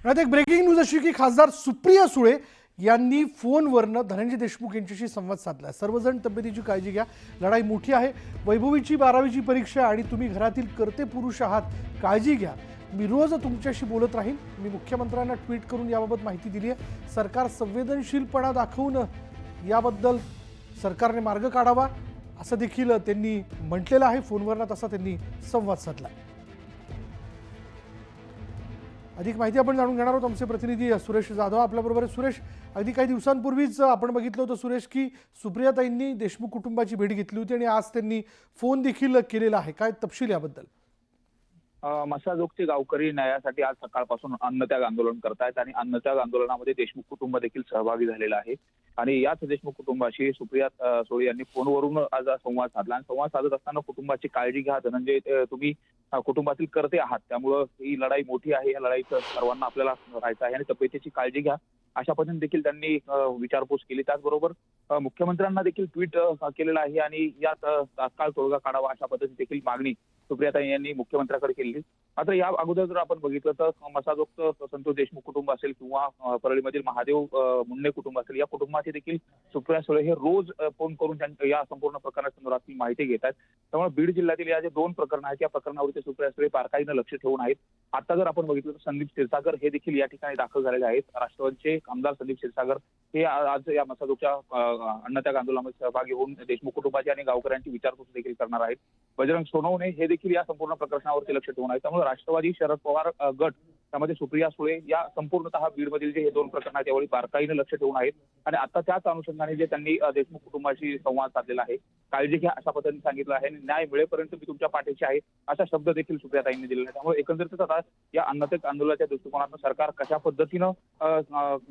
आता एक breaking news अशी की खासदार सुप्रिया सुळे यांनी फोनवरनं धनंजय देशमुख यांच्याशी संवाद साधला। सर्वजण तब्येतीची काळजी घ्या, लढाई मोठी आहे, वैभवीची 12वीची परीक्षा आणि तुम्ही घरातील कर्ते पुरुष आहात, काळजी घ्या, मी रोज तुमच्याशी बोलत राहीन। मी मुख्यमंत्र्यांना ट्विट करून याबाबत माहिती दिली आहे। सरकार संवेदनशीलपणा दाखवून याबद्दल सरकारने मार्ग काढावा असं देखील त्यांनी म्हटलेलं आहे। फोनवरनं तसा त्यांनी संवाद साधला। अधिक माहिती आपण जाणून घेणार आहोत। आमचे प्रतिनिधी सुरेश जाधव आपल्याबरोबर आहे। सुरेश, अगदी काही दिवसांपूर्वीच आपण बघितलं होतं सुरेश की सुप्रियाताईंनी देशमुख कुटुंबाची भेट घेतली होती आणि आज त्यांनी फोन देखील केलेला आहे, काय तपशील याबद्दल? मसाजोगचे गावकरी न्यायासाठी आज सकाळपासून अन्नत्याग आंदोलन करतायत आणि अन्नत्याग आंदोलनामध्ये देशमुख कुटुंब देखील सहभागी झालेलं आहे। आणि याच देशमुख कुटुंबाशी सुप्रिया सुळे यांनी फोनवरून आज संवाद साधला आणि संवाद साधत असताना कुटुंबाची काळजी घ्या धनंजय, तुम्ही कुटुंबातील कर्ते आहात, त्यामुळं ही लढाई मोठी आहे, या लढाईत सर्वांना आपल्याला राहायचं आहे आणि तब्येतीची काळजी घ्या अशा पद्धतीने देखील त्यांनी विचारपूस केली। त्याचबरोबर मुख्यमंत्र्यांना देखील ट्विट केलेलं आहे आणि यात तात्काळ तोडगा काढावा अशा पद्धतीने देखील मागणी सुप्रियाताई यांनी मुख्यमंत्र्यांकडे केली। मात्र या अगोदर जर आपण बघितलं तर मसाजोगचं संतोष देशमुख कुटुंब असेल किंवा परळीमधील महादेव मुन्ने कुटुंब असेल, या कुटुंबाचे देखील सुप्रिया सुळे हे रोज फोन करून या संपूर्ण प्रकरणासंदर्भातील माहिती घेत आहेत। त्यामुळे बीड जिल्ह्यातील या जे 2 प्रकरण आहेत या प्रकरणावरती सुप्रिया सुळे बारकाईनं लक्ष ठेवून आहेत। आता जर आपण बघितलं तर संदीप क्षीरसागर हे देखील या ठिकाणी दाखल झालेले आहेत। राष्ट्रवादीचे आमदार संदीप क्षीरसागर हे आज या मसाजोगच्या अन्नत्याग आंदोलनामध्ये सहभागी होऊन देशमुख कुटुंबाची आणि गावकऱ्यांची विचारपूस देखील करणार आहेत। बजरंग सोनवणे हे देखील या संपूर्ण प्रकरणावरती लक्ष ठेवून आहेत। त्यामुळे राष्ट्रवादी शरद पवार गट त्यामध्ये सुप्रिया सुळे या संपूर्णतः बीडमधील जे हे 2 प्रकरण आहेत त्यावेळी बारकाईने लक्ष ठेवून आहेत आणि आता त्याच अनुषंगाने जे त्यांनी देशमुख कुटुंबाशी संवाद साधलेला आहे, काळजी घ्या अशा पद्धतीने सांगितलं आहे। न्याय मिळेपर्यंत मी तुमच्या पाठीशी आहे अशा शब्द देखील सुप्रियाताईंनी दिलेले आहेत। त्यामुळे एकंदरीतच आता या अन्नत्याग आंदोलनाच्या दृष्टिकोनातून सरकार कशा पद्धतीनं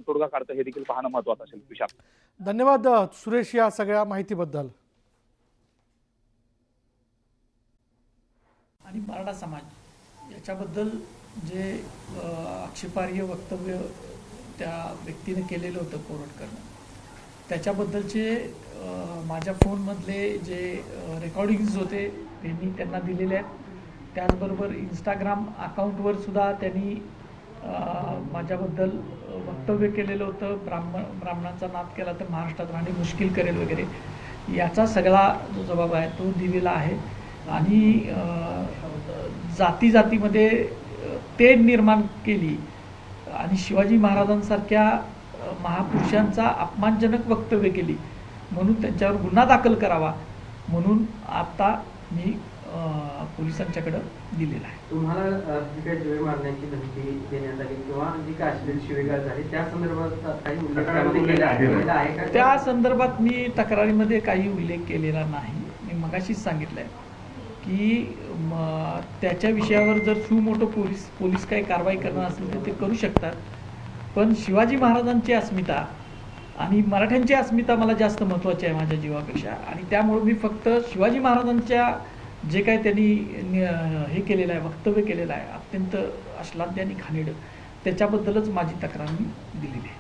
तोडगा काढतं हे देखील पाहणं महत्त्वाचं असेल। विशाल, धन्यवाद सुरेश या सगळ्या माहितीबद्दल। आणि मराठा समाज याच्याबद्दल जे आक्षेपार्ह वक्तव्य त्या व्यक्तीने केलेलं होतं कोरटकरनं, त्याच्याबद्दलचे माझ्या फोनमधले जे रेकॉर्डिंग्स होते ते मी त्यांना दिलेले आहेत। त्याचबरोबर इंस्टाग्राम अकाउंटवर सुद्धा त्यांनी माझ्याबद्दल वक्तव्य केलेलं होतं। ब्राह्मणांचा नाद केला तर महाराष्ट्रात राहणे मुश्किल करेल वगैरे, याचा सगळा जो जबाब आहे तो दिलेला आहे। आणि जाती जातीमध्ये तेढ निर्माण केली आणि शिवाजी महाराजांसारख्या महापुरुषांचा अपमानजनक वक्तव्य केली म्हणून त्यांच्यावर गुन्हा दाखल करावा म्हणून आता मी पोलिसांच्याकडे दिलेला आहे। तुम्हाला जी काही शिवी मारण्याची धमकी देण्यात आली किंवा जी काही अश्लील शिवीगाळ झाली त्या संदर्भात काही उल्लेख केलेला आहे का? त्या संदर्भात मी तक्रारीमध्ये काही उल्लेख केलेला नाही। मी मगाशीच सांगितलंय की त्याच्या विषयावर जर सुमोठो पोलीस काही कारवाई करणार असेल तर ते करू शकतात, पण शिवाजी महाराजांची अस्मिता आणि मराठ्यांची अस्मिता मला जास्त महत्त्वाची आहे माझ्या जीवापेक्षा। आणि त्यामुळे मी फक्त शिवाजी महाराजांच्या जे काही त्यांनी हे केलेलं आहे, वक्तव्य केलेलं आहे अत्यंत अश्लाघ्य आणि घाणेरडं, त्याच्याबद्दलच माझी तक्रार मी दिलेली आहे।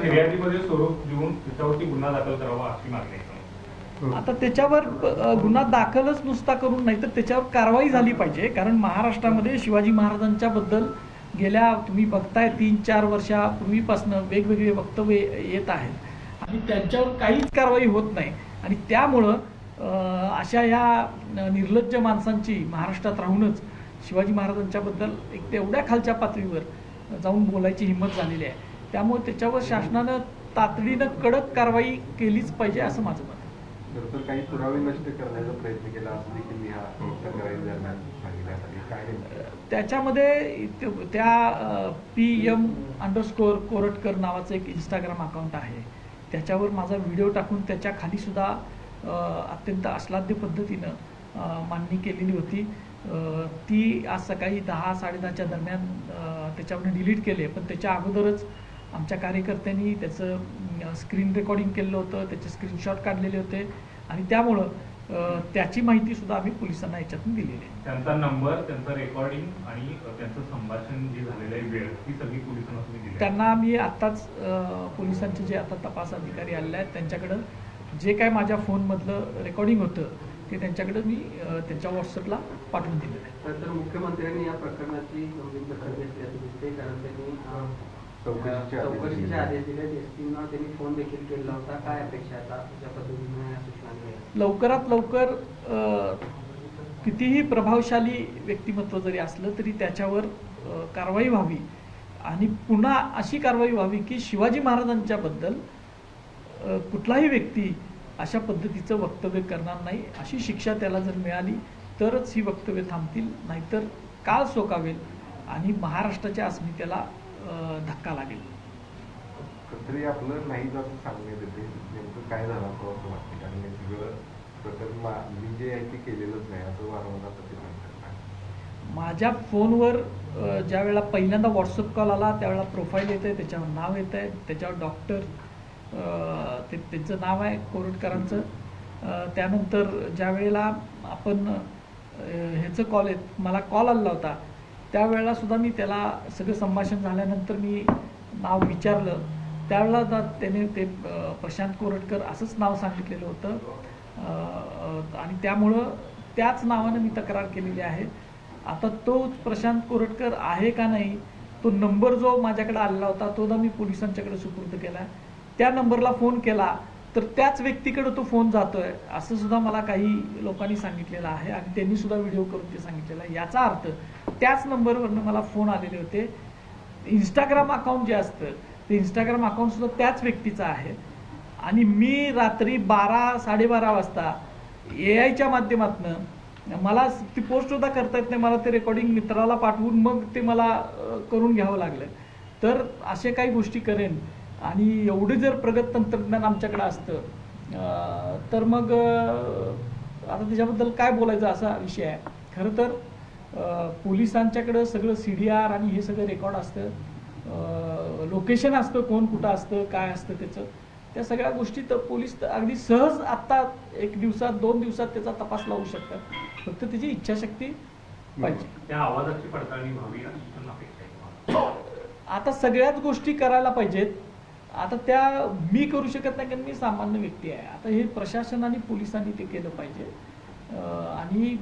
फिर्यादीमध्ये स्वरूप देऊन त्याच्यावरती गुन्हा दाखल करावा अशी मागणी आहे। आता त्याच्यावर गुन्हा दाखलच नुसता करून नाही तर त्याच्यावर कारवाई झाली पाहिजे, कारण महाराष्ट्रामध्ये शिवाजी महाराजांच्या बद्दल गेल्या तुम्ही बघताय 3-4 वर्षापूर्वीपासून वेगवेगळे वक्तव्य येत आहेत आणि त्यांच्यावर काहीच कारवाई होत नाही। आणि त्यामुळं अशा ह्या निर्लज्ज माणसांची महाराष्ट्रात राहूनच शिवाजी महाराजांच्याबद्दल एक तेवढ्या खालच्या पातळीवर जाऊन बोलायची हिंमत झालेली आहे। त्यामुळे त्याच्यावर शासनानं तातडीनं कडक कारवाई केलीच पाहिजे असं माझं मत आहे। तर काही पुरावे नष्ट करण्याचा प्रयत्न केला असं देखील या तक्रारी दरम्यान सांगितलं आहे। त्याच्यामध्ये त्या PM_कोरटकर नावाचं एक इंस्टाग्राम अकाउंट आहे, त्याच्यावर माझा व्हिडिओ टाकून त्याच्या खाली सुद्धा अत्यंत अश्लाघ्य पद्धतीनं मांडणी केलेली होती। ती आज सकाळी 10-10:30च्या दरम्यान त्याच्यावरून डिलीट केले, पण त्याच्या अगोदरच आमच्या कार्यकर्त्यांनी त्याचं स्क्रीन रेकॉर्डिंग केलेलं होतं, त्याचे स्क्रीनशॉट काढलेले होते आणि त्यामुळं त्याची माहिती सुद्धा आम्ही पोलिसांना याच्यातून दिलेली आहे। त्यांचा नंबर, त्यांचं रेकॉर्डिंग आणि त्यांचं संभाषण जे झालेलं आहे वेळ ही सगळी पोलिसांना तुम्ही दिली? त्यांना मी आत्ताच पोलिसांचे जे आता तपास अधिकारी आलेले आहेत त्यांच्याकडं जे काय माझ्या फोनमधलं रेकॉर्डिंग होतं ते त्यांच्याकडे मी त्यांच्या व्हॉट्सअपला पाठवून दिलेलं आहे. तर मुख्यमंत्र्यांनी या प्रकरणाची गंभीर दखल घेतल्याचं दिसते, कारण त्यांनी चौकशीचे आदेश दिले. एसपींना त्यांनी फोन देखील केला होता. काय अपेक्षा आहे आता ज्या पद्धतीने या सूचना दिल्या? लवकरात लवकर कितीही प्रभावशाली व्यक्तिमत्व जरी असलं तरी त्याच्यावर कारवाई व्हावी आणि पुन्हा अशी कारवाई व्हावी की शिवाजी महाराजांच्याबद्दल कुठलाही व्यक्ती अशा पद्धतीचं वक्तव्य करणार नाही. अशी शिक्षा त्याला जर मिळाली तरच ही वक्तव्य थांबतील, नाहीतर काळ सोकावेल आणि महाराष्ट्राच्या अस्मितेला धक्का लागेल. तरी आपलं नाही जात सांगण्यात येते नेमकं काय झालं असं वाटतं, कारण हे सगळं प्रकरण मी जे आहे ते केलेलंच नाही असं वारंवार ते सांगतात. माझ्या फोनवर ज्या वेळेला पहिल्यांदा व्हॉट्सअप कॉल आला त्यावेळेला प्रोफाईल येतं आहे, त्याच्यावर नाव येतं आहे, त्याच्यावर डॉक्टर त्यांचं नाव आहे कोरटकरांचं. त्यानंतर ज्या वेळेला आपण ह्याचं मला कॉल आला होता त्यावेळेला सुद्धा मी त्याला सगळं संभाषण झाल्यानंतर मी नाव विचारलं. त्यावेळेला त्याने ते प्रशांत कोरटकर असंच नाव सांगितलेलं होतं आणि त्यामुळं त्याच नावानं मी तक्रार केलेली आहे. आता तो प्रशांत कोरटकर आहे का नाही, तो नंबर जो माझ्याकडे आलेला होता तो मी पोलिसांच्याकडे सुपूर्द केला. त्या नंबरला फोन केला तर त्याच व्यक्तीकडे तो फोन जातोय असं सुद्धा मला काही लोकांनी सांगितलेलं आहे आणि त्यांनी सुद्धा व्हिडिओ करून ते सांगितलेलं आहे. याचा अर्थ त्याच नंबरवरनं मला फोन आलेले होते. इंस्टाग्राम अकाउंट जे असतं ते इंस्टाग्राम अकाउंट सुद्धा त्याच व्यक्तीचं आहे आणि मी रात्री 12-12:30 वाजता AI च्या माध्यमातून मला ती पोस्ट सुद्धा करता येत नाही, मला ते रेकॉर्डिंग मित्राला पाठवून मग ते मला करून घ्यावं लागलं. तर असे काही गोष्टी करेन आणि एवढं जर प्रगत तंत्रज्ञान आमच्याकडे असतं तर मग आता त्याच्याबद्दल काय बोलायचं असा विषय आहे. खरं तर पोलिसांच्याकडं सगळं CDR आणि हे सगळं रेकॉर्ड असतं, लोकेशन असतं, कोण कुठं असतं, काय असतं त्याचं, त्या सगळ्या गोष्टी तर पोलीस अगदी सहज आत्ता 1 दिवसात 2 दिवसात त्याचा तपास लावू शकतात. फक्त त्याची इच्छाशक्ती पाहिजे. त्या आवाजाची पडताळणी व्हावी अशी पण अपेक्षा आहे. आता सगळ्याच गोष्टी करायला पाहिजेत. आता त्या मी करू शकत नाही कारण मी सामान्य व्यक्ती आहे. आता हे प्रशासन आणि पोलिसांनी ते केलं पाहिजे आणि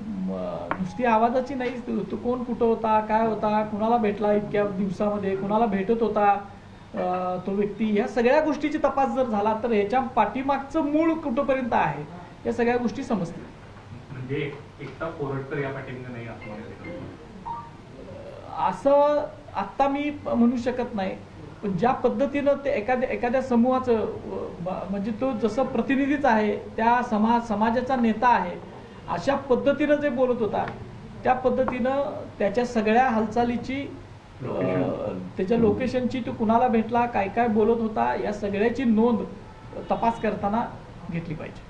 नुसती आवाजाची नाही, तो कोण कुठं होता, काय होता, कुणाला भेटला इतक्या दिवसामध्ये, कुणाला भेटत होता तो व्यक्ती, ह्या सगळ्या गोष्टीची तपास जर झाला तर ह्याच्या पाठीमागचं मूळ कुठंपर्यंत आहे या सगळ्या गोष्टी समजतील. म्हणजे एकटा कोरटकर या पाठीमागे नाही असं म्हणायचं असं आत्ता मी म्हणू शकत नाही, पण ज्या पद्धतीनं ते एखाद्या समूहाचं म्हणजे तो जसं प्रतिनिधीच आहे, त्या समाजाचा नेता आहे, अशा पद्धतीनं जे बोलत होता त्या पद्धतीनं त्याच्या सगळ्या हालचालीची त्याच्या लोकेशनची, तो कुणाला भेटला, काय काय बोलत होता, या सगळ्याची नोंद तपास करताना घेतली पाहिजे.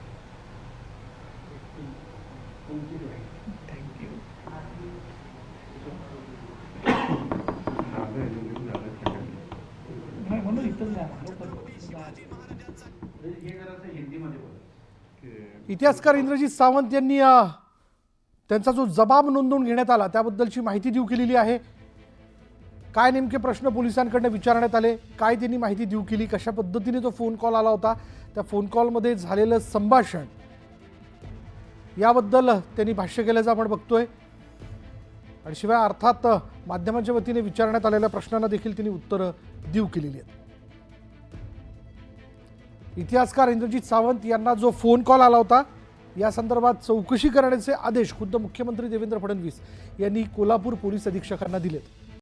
थँक्यू. नाही म्हणून इथंच इतिहासकार इंद्रजीत सावंत यांनी त्यांचा जो जबाब नोंदवून घेण्यात आला त्याबद्दलची माहिती देऊ केलेली आहे. काय नेमके प्रश्न पोलिसांकडनं विचारण्यात आले, काय त्यांनी माहिती देऊ केली, कशा पद्धतीने तो फोन कॉल आला होता, त्या फोन कॉलमध्ये झालेलं संभाषण याबद्दल त्यांनी भाष्य केल्याचं आपण बघतोय. आणि शिवाय अर्थात माध्यमांच्या वतीने विचारण्यात आलेल्या प्रश्नांना देखील त्यांनी उत्तरं देऊ केलेली आहेत. इतिहासकार इंद्रजीत सावंत यांना जो फोन कॉल आला होता या संदर्भात चौकशी करण्याचे आदेश खुद्द मुख्यमंत्री देवेंद्र फडणवीस यांनी कोल्हापूर पोलीस अधीक्षकांना दिलेत.